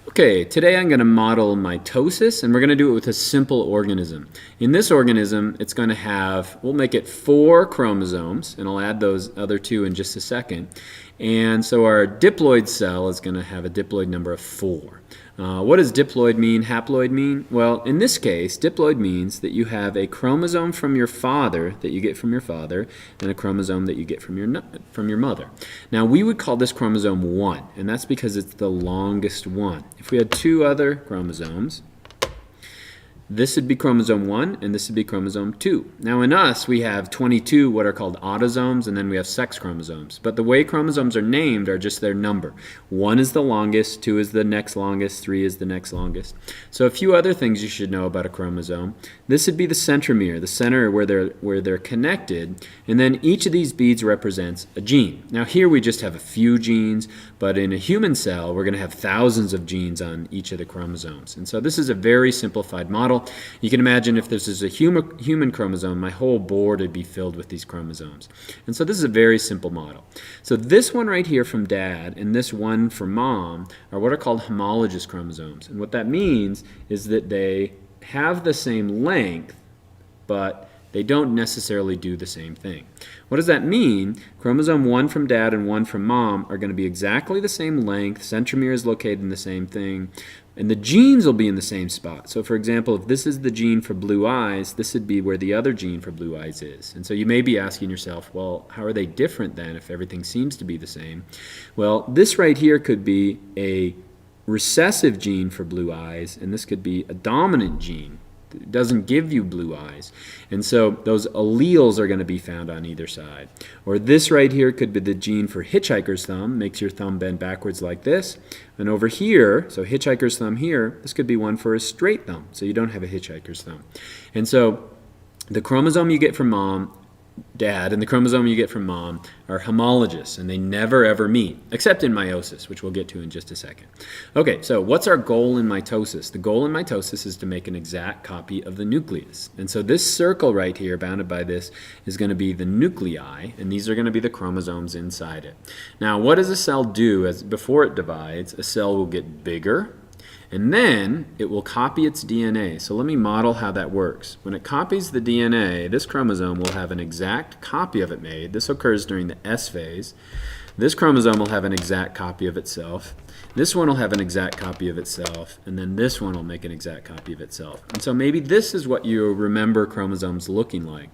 Okay, today I'm going to model mitosis, and we're going to do it with a simple organism. In this organism, it's going to have, we'll make it 4 chromosomes, and I'll add those other 2 in just a second. And so our diploid cell is going to have a diploid number of 4. What does diploid mean, haploid mean? Well, in this case, diploid means that you have a chromosome from your father that you get from your father and a chromosome that you get from your mother. Now, we would call this chromosome 1, and that's because it's the longest one. If we had 2 other chromosomes, this would be chromosome 1, and this would be chromosome 2. Now in us, we have 22 what are called autosomes, and then we have sex chromosomes. But the way chromosomes are named are just their number. 1 is the longest, 2 is the next longest, 3 is the next longest. So a few other things you should know about a chromosome. This would be the centromere, the center where they're connected, and then each of these beads represents a gene. Now here we just have a few genes, but in a human cell, we're going to have thousands of genes on each of the chromosomes. And so this is a very simplified model. You can imagine if this is a human chromosome, my whole board would be filled with these chromosomes. And so this is a very simple model. So this one right here from dad and this one from mom are what are called homologous chromosomes. And what that means is that they have the same length, but they don't necessarily do the same thing. What does that mean? Chromosome 1 from dad and 1 from mom are going to be exactly the same length. Centromere is located in the same thing. And the genes will be in the same spot. So for example, if this is the gene for blue eyes, this would be where the other gene for blue eyes is. And so you may be asking yourself, well, how are they different then if everything seems to be the same? Well, this right here could be a recessive gene for blue eyes, and this could be a dominant gene. It doesn't give you blue eyes. And so those alleles are going to be found on either side. Or this right here could be the gene for hitchhiker's thumb, makes your thumb bend backwards like this. And over here, so hitchhiker's thumb here, this could be one for a straight thumb, so you don't have a hitchhiker's thumb. And so the chromosome you get from mom, dad, and the chromosome you get from mom are homologous, and they never ever meet, except in meiosis, which we'll get to in just a second. Okay, so what's our goal in mitosis? The goal in mitosis is to make an exact copy of the nucleus. And so this circle right here, bounded by this, is going to be the nuclei, and these are going to be the chromosomes inside it. Now, what does a cell do before it divides? A cell will get bigger, and then it will copy its DNA. So let me model how that works. When it copies the DNA, this chromosome will have an exact copy of it made. This occurs during the S phase. This chromosome will have an exact copy of itself. This one will have an exact copy of itself. And then this one will make an exact copy of itself. And so maybe this is what you remember chromosomes looking like.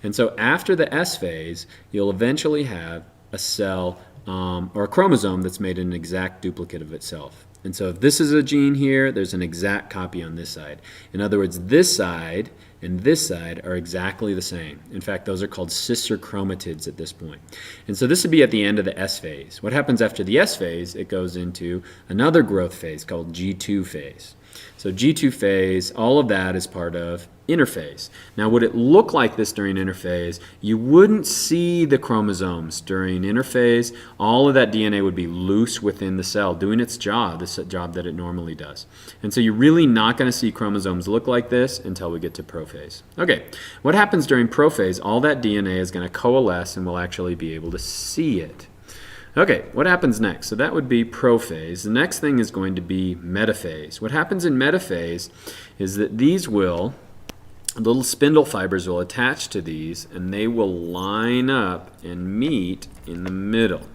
And so after the S phase, you'll eventually have a cell or a chromosome that's made an exact duplicate of itself. And so if this is a gene here, there's an exact copy on this side. In other words, this side and this side are exactly the same. In fact, those are called sister chromatids at this point. And so this would be at the end of the S phase. What happens after the S phase? It goes into another growth phase called G2 phase. So G2 phase, all of that is part of interphase. Now, would it look like this during interphase? You wouldn't see the chromosomes during interphase. All of that DNA would be loose within the cell, doing its job, the job that it normally does. And so you're really not going to see chromosomes look like this until we get to prophase. Okay, what happens during prophase? All that DNA is going to coalesce and we'll actually be able to see it. Okay, what happens next? So that would be prophase. The next thing is going to be metaphase. What happens in metaphase is that these little spindle fibers will attach to these and they will line up and meet in the middle.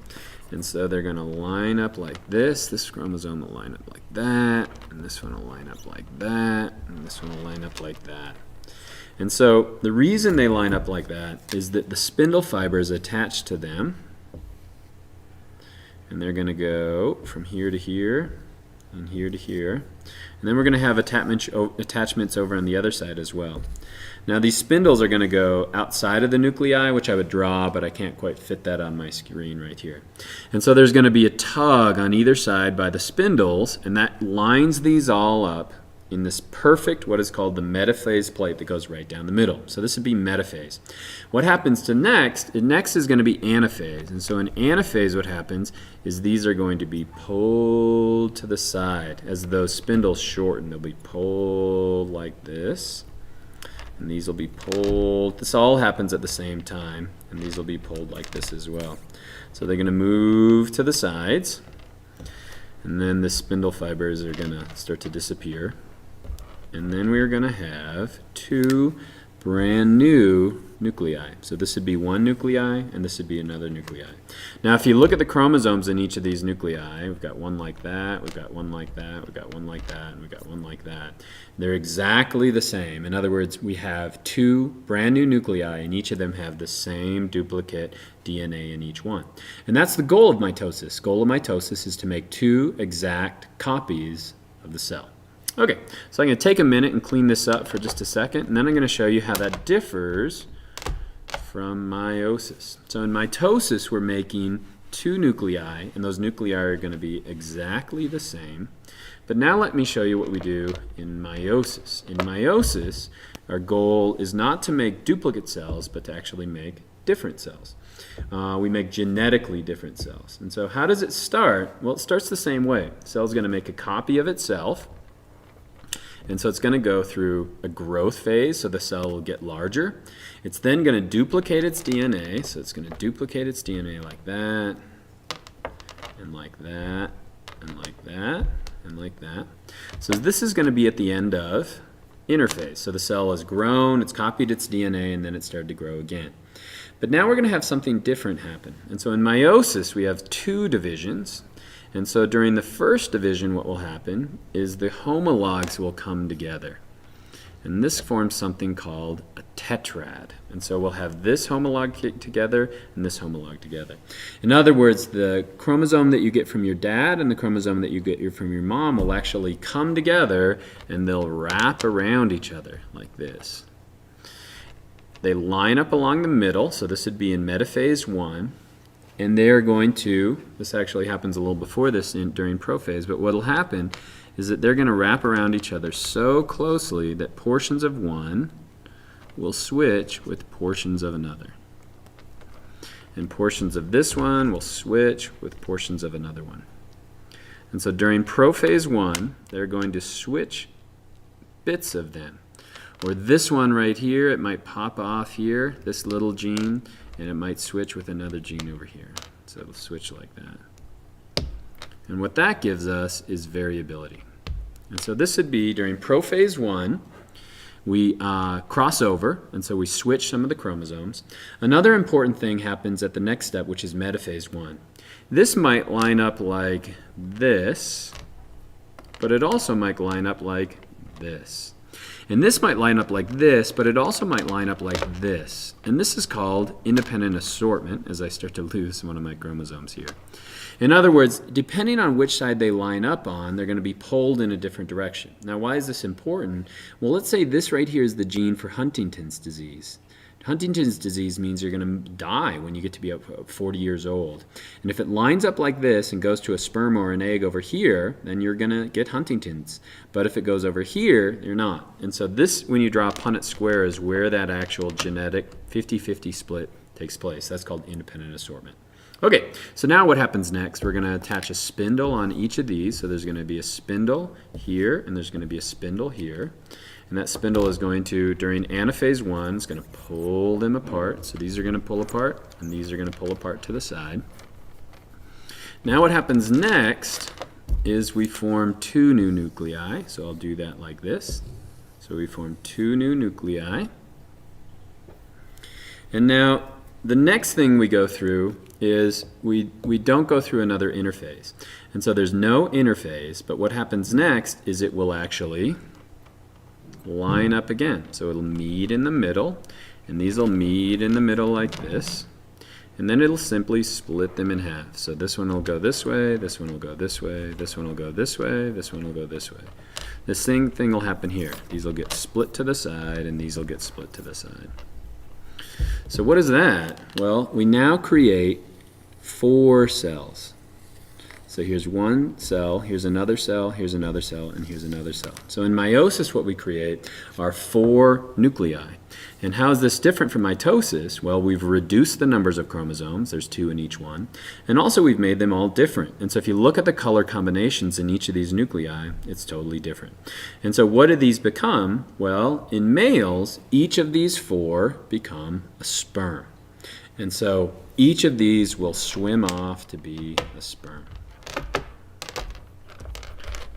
And so they're going to line up like this. This chromosome will line up like that, and this one will line up like that, and this one will line up like that. And so the reason they line up like that is that the spindle fiber is attached to them. And they're going to go from here to here and here to here. And then we're going to have attachments over on the other side as well. Now these spindles are going to go outside of the nuclei, which I would draw, but I can't quite fit that on my screen right here. And so there's going to be a tug on either side by the spindles, and that lines these all up in this perfect, what is called the metaphase plate that goes right down the middle. So this would be metaphase. What happens to next is going to be anaphase. And so in anaphase what happens is these are going to be pulled to the side as those spindles shorten. They'll be pulled like this. and these will be pulled. This all happens at the same time, and these will be pulled like this as well. So they're going to move to the sides, and then the spindle fibers are going to start to disappear. And then we're going to have two brand new nuclei. So this would be one nuclei, and this would be another nuclei. Now if you look at the chromosomes in each of these nuclei, we've got one like that, we've got one like that, we've got one like that, and we've got one like that. They're exactly the same. In other words, we have two brand new nuclei, and each of them have the same duplicate DNA in each one. And that's the goal of mitosis. Goal of mitosis is to make two exact copies of the cell. Okay, so I'm going to take a minute and clean this up for just a second, and then I'm going to show you how that differs from meiosis. So in mitosis, we're making two nuclei, and those nuclei are going to be exactly the same. But now let me show you what we do in meiosis. In meiosis, our goal is not to make duplicate cells, but to actually make different cells. We make genetically different cells. And so how does it start? Well, it starts the same way. The cell's going to make a copy of itself. And so it's going to go through a growth phase, so the cell will get larger. It's then going to duplicate its DNA, so it's going to duplicate its DNA like that, and like that, and like that, and like that. So this is going to be at the end of interphase. So the cell has grown, it's copied its DNA, and then it started to grow again. But now we're going to have something different happen. And so in meiosis, we have two divisions. And so during the first division, what will happen is the homologs will come together. And this forms something called a tetrad. And so we'll have this homolog together and this homolog together. In other words, the chromosome that you get from your dad and the chromosome that you get from your mom will actually come together, and they'll wrap around each other like this. They line up along the middle, so this would be in metaphase 1. And they're going to, this actually happens a little before this during prophase, but what will happen is that they're going to wrap around each other so closely that portions of one will switch with portions of another. And portions of this one will switch with portions of another one. And so during prophase 1, they're going to switch bits of them. Or this one right here, it might pop off here, this little gene, and it might switch with another gene over here. So it'll switch like that. And what that gives us is variability. And so this would be during prophase 1, we cross over, and so we switch some of the chromosomes. Another important thing happens at the next step, which is metaphase 1. This might line up like this, but it also might line up like this. And this might line up like this, but it also might line up like this. And this is called independent assortment, as I start to lose one of my chromosomes here. In other words, depending on which side they line up on, they're going to be pulled in a different direction. Now, why is this important? Well, let's say this right here is the gene for Huntington's disease. Huntington's disease means you're going to die when you get to be 40 years old. And if it lines up like this and goes to a sperm or an egg over here, then you're going to get Huntington's. But if it goes over here, you're not. And so this, when you draw a Punnett square, is where that actual genetic 50-50 split takes place. That's called independent assortment. Okay, so now what happens next? We're going to attach a spindle on each of these. So there's going to be a spindle here, and there's going to be a spindle here. And that spindle is going to, during anaphase 1, it's going to pull them apart. So these are going to pull apart, and these are going to pull apart to the side. Now what happens next is we form two new nuclei. So I'll do that like this. So we form two new nuclei. And now the next thing we go through is we don't go through another interphase. And so there's no interphase, but what happens next is it will actually line up again. So it'll meet in the middle, and these will meet in the middle like this, and then it'll simply split them in half. So this one will go this way, this one will go this way, this one will go this way, this one will go this way. The same thing will happen here. These will get split to the side, and these will get split to the side. So what is that? Well, we now create 4 cells. So here's one cell, here's another cell, here's another cell, and here's another cell. So in meiosis, what we create are 4 nuclei. And how is this different from mitosis? Well, we've reduced the numbers of chromosomes. There's 2 in each one. And also we've made them all different. And so if you look at the color combinations in each of these nuclei, it's totally different. And so what do these become? Well, in males, each of these 4 become a sperm. And so each of these will swim off to be a sperm.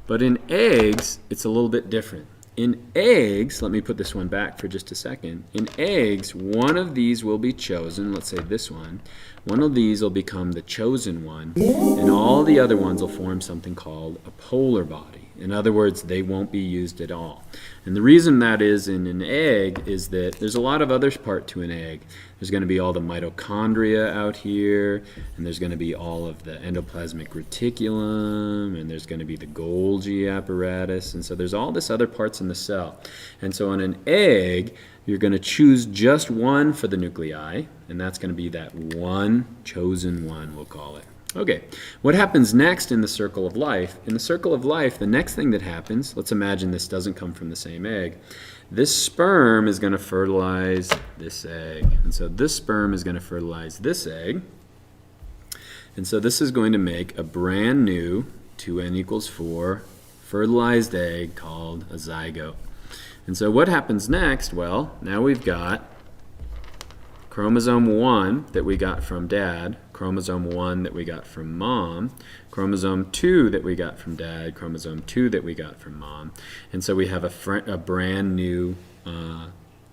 But in eggs, it's a little bit different. In eggs, let me put this one back for just a second. In eggs, one of these will be chosen, let's say this one. One of these will become the chosen one, and all the other ones will form something called a polar body. In other words, they won't be used at all. And the reason that is in an egg is that there's a lot of other part to an egg. There's going to be all the mitochondria out here, and there's going to be all of the endoplasmic reticulum, and there's going to be the Golgi apparatus, and so there's all this other parts in the cell. And so on an egg, you're going to choose just one for the nuclei, and that's going to be that one chosen one, we'll call it. Okay, what happens next in the circle of life? In the circle of life, the next thing that happens, let's imagine this doesn't come from the same egg. This sperm is going to fertilize this egg. And so this sperm is going to fertilize this egg. And so this is going to make a brand new 2n = 4 fertilized egg called a zygote. And so what happens next? Well, now we've got chromosome 1 that we got from dad, chromosome 1 that we got from mom, chromosome 2 that we got from dad, chromosome 2 that we got from mom. And so we have a brand new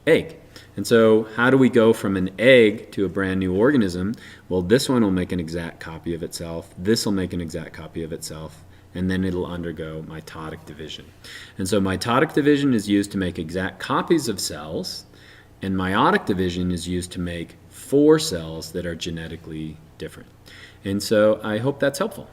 egg. And so how do we go from an egg to a brand new organism? Well, this one will make an exact copy of itself. This will make an exact copy of itself. And then it'll undergo mitotic division. And so mitotic division is used to make exact copies of cells, and meiotic division is used to make 4 cells that are genetically different. And so I hope that's helpful.